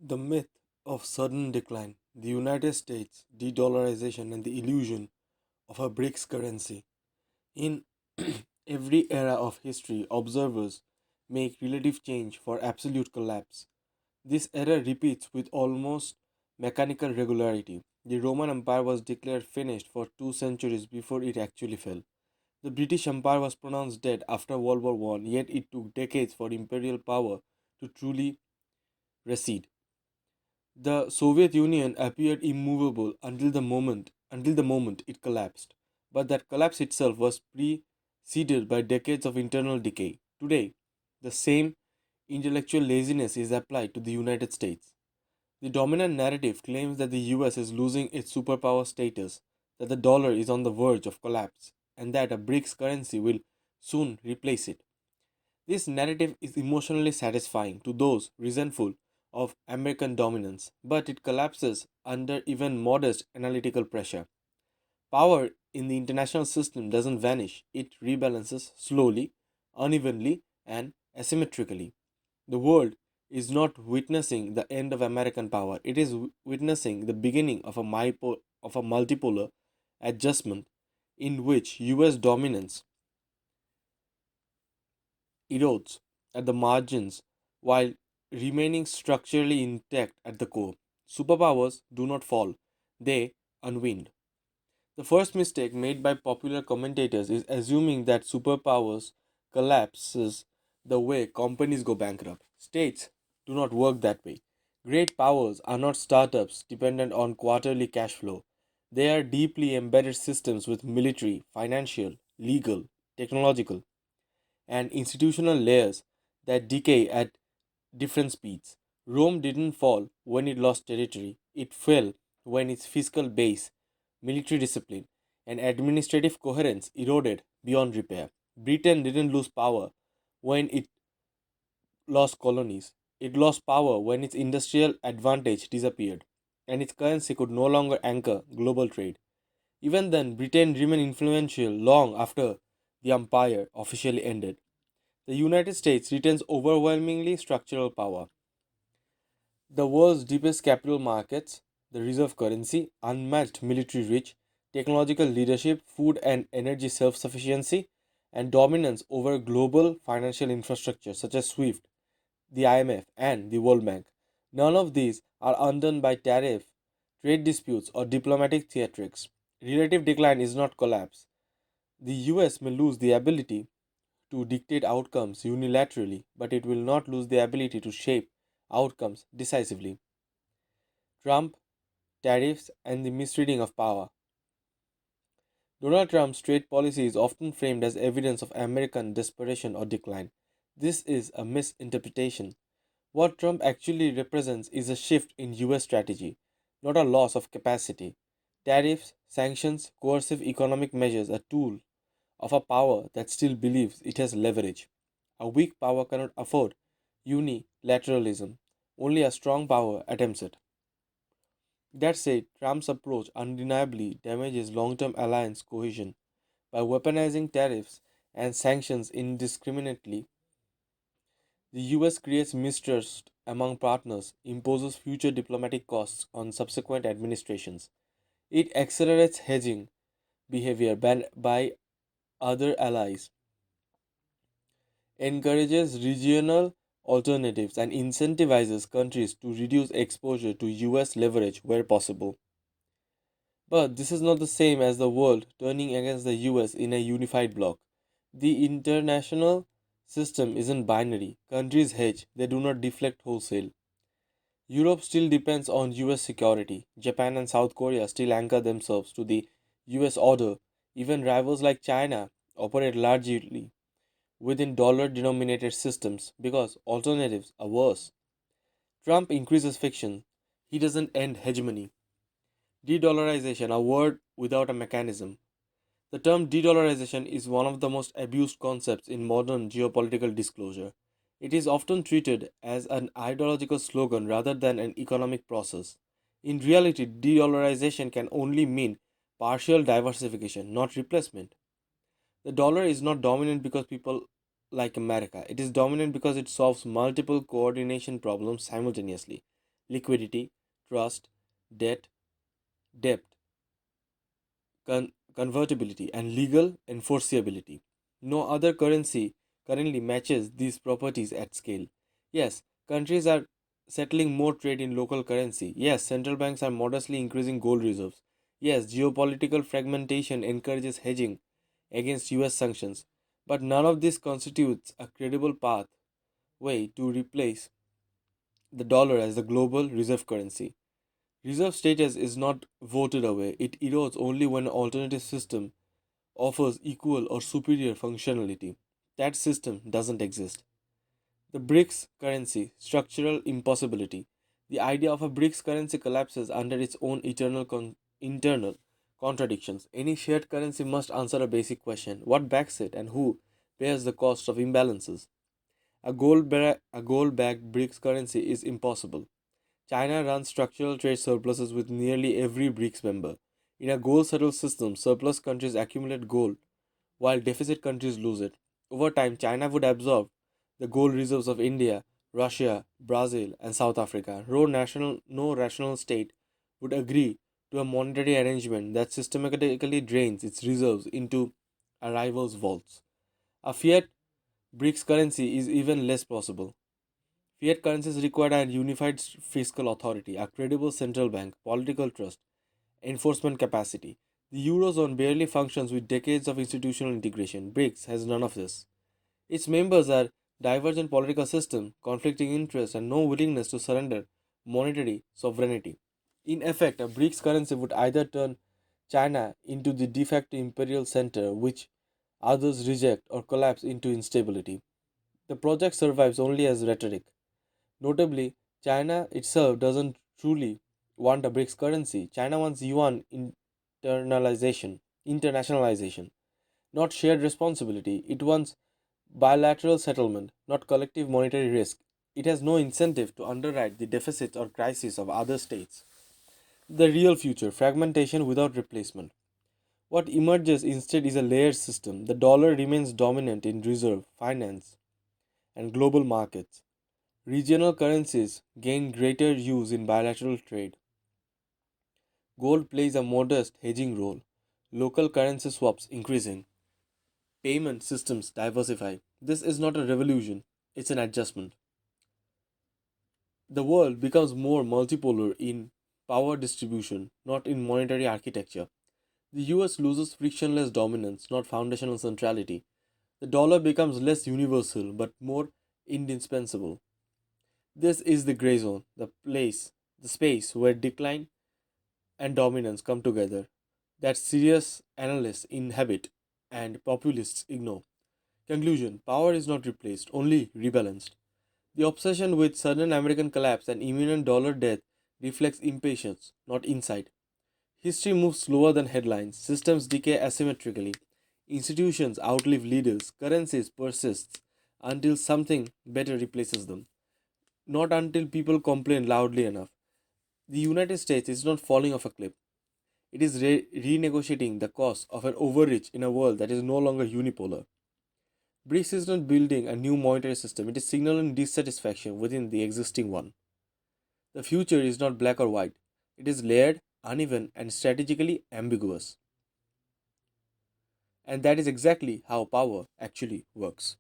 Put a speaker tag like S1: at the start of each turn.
S1: The myth of sudden decline, the United States de-dollarization, and the illusion of a BRICS currency. In every era of history, observers make relative change for absolute collapse. This era repeats with almost mechanical regularity. The Roman Empire was declared finished for 2 centuries before it actually fell. The British Empire was pronounced dead after World War I, yet it took decades for imperial power to truly recede. The Soviet Union appeared immovable until the moment it collapsed. But that collapse itself was preceded by decades of internal decay. Today, the same intellectual laziness is applied to the United States. The dominant narrative claims that the US is losing its superpower status, that the dollar is on the verge of collapse, and that a BRICS currency will soon replace it. This narrative is emotionally satisfying to those resentful of American dominance, but it collapses under even modest analytical pressure. Power in the international system doesn't vanish, it rebalances slowly, unevenly, and asymmetrically. The world is not witnessing the end of American power, it is witnessing the beginning of a multipolar adjustment in which US dominance erodes at the margins while remaining structurally intact at the core. Superpowers do not fall, they unwind. The first mistake made by popular commentators is assuming that superpowers collapses the way companies go bankrupt. States do not work that way. Great powers are not startups dependent on quarterly cash flow. They are deeply embedded systems with military, financial, legal, technological, and institutional layers that decay at different speeds. Rome didn't fall when it lost territory, it fell when its fiscal base, military discipline, and administrative coherence eroded beyond repair. Britain didn't lose power when it lost colonies, it lost power when its industrial advantage disappeared and its currency could no longer anchor global trade. Even then, Britain remained influential long after the empire officially ended. The United States retains overwhelmingly structural power. The world's deepest capital markets, the reserve currency, unmatched military reach, technological leadership, food and energy self sufficiency, and dominance over global financial infrastructure such as SWIFT, the IMF, and the World Bank. None of these are undone by tariff, trade disputes, or diplomatic theatrics. Relative decline is not collapse. The US may lose the ability to dictate outcomes unilaterally, but it will not lose the ability to shape outcomes decisively. Trump, tariffs, and the misreading of power. Donald Trump's trade policy is often framed as evidence of American desperation or decline. This is a misinterpretation. What Trump actually represents is a shift in US strategy, not a loss of capacity. Tariffs, sanctions, coercive economic measures are tools of a power that still believes it has leverage. A weak power cannot afford unilateralism. Only a strong power attempts it. That said, Trump's approach undeniably damages long term alliance cohesion. By weaponizing tariffs and sanctions indiscriminately, the US creates mistrust among partners, imposes future diplomatic costs on subsequent administrations. It accelerates hedging behavior by other allies, encourages regional alternatives, and incentivizes countries to reduce exposure to US leverage where possible. But this is not the same as the world turning against the US in a unified bloc. The international system isn't binary. Countries hedge, they do not deflect wholesale. Europe still depends on US security. Japan and South Korea still anchor themselves to the US order. Even rivals like China operate largely within dollar denominated systems because alternatives are worse. Trump increases fiction, he doesn't end hegemony. De-dollarization, a word without a mechanism. The term de-dollarization is one of the most abused concepts in modern geopolitical disclosure. It is often treated as an ideological slogan rather than an economic process. In reality, de-dollarization can only mean partial diversification, not replacement. The dollar is not dominant because people like America. It is dominant because it solves multiple coordination problems simultaneously. liquidity, trust, debt, depth, convertibility, and legal enforceability. No other currency currently matches these properties at scale. Yes, countries are settling more trade in local currency. Yes, central banks are modestly increasing gold reserves. Yes, geopolitical fragmentation encourages hedging against US sanctions. But none of this constitutes a credible pathway to replace the dollar as the global reserve currency. Reserve status is not voted away, it erodes only when an alternative system offers equal or superior functionality. That system doesn't exist. The BRICS currency, structural impossibility. The idea of a BRICS currency collapses under its own internal contradictions. Any shared currency must answer a basic question: what backs it and who bears the cost of imbalances? A gold backed BRICS currency is impossible. China runs structural trade surpluses with nearly every BRICS member. In a gold settled system, surplus countries accumulate gold while deficit countries lose it. Over time, China would absorb the gold reserves of India, Russia, Brazil, and South Africa. No rational state would agree to a monetary arrangement that systematically drains its reserves into a rival's vaults. A fiat BRICS currency is even less possible. Fiat currencies require a unified fiscal authority, a credible central bank, political trust, enforcement capacity. The Eurozone barely functions with decades of institutional integration. BRICS has none of this. Its members are divergent political systems, conflicting interests, and no willingness to surrender monetary sovereignty. In effect, a BRICS currency would either turn China into the de facto imperial center, which others reject, or collapse into instability. The project survives only as rhetoric. Notably, China itself doesn't truly want a BRICS currency. China wants yuan internationalization, not shared responsibility. It wants bilateral settlement, not collective monetary risk. It has no incentive to underwrite the deficits or crises of other states. The real future: fragmentation without replacement. What emerges instead is a layered system. The dollar remains dominant in reserve, finance, and global markets. Regional currencies gain greater use in bilateral trade. Gold plays a modest hedging role. Local currency swaps increasing. Payment systems diversify. This is not a revolution, it's an adjustment. The world becomes more multipolar in power distribution, not in monetary architecture. The US loses frictionless dominance, not foundational centrality. The dollar becomes less universal but more indispensable. This is the gray zone, the space where decline and dominance come together, that serious analysts inhabit and populists ignore. Conclusion: power is not replaced, only rebalanced. The obsession with sudden American collapse and imminent dollar death reflects impatience, not insight. History moves slower than headlines, systems decay asymmetrically, institutions outlive leaders, currencies persist until something better replaces them, not until people complain loudly enough. The United States is not falling off a cliff. It is renegotiating the cost of an overreach in a world that is no longer unipolar. BRICS is not building a new monetary system, it is signaling dissatisfaction within the existing one. The future is not black or white, it is layered, uneven, and strategically ambiguous. And that is exactly how power actually works.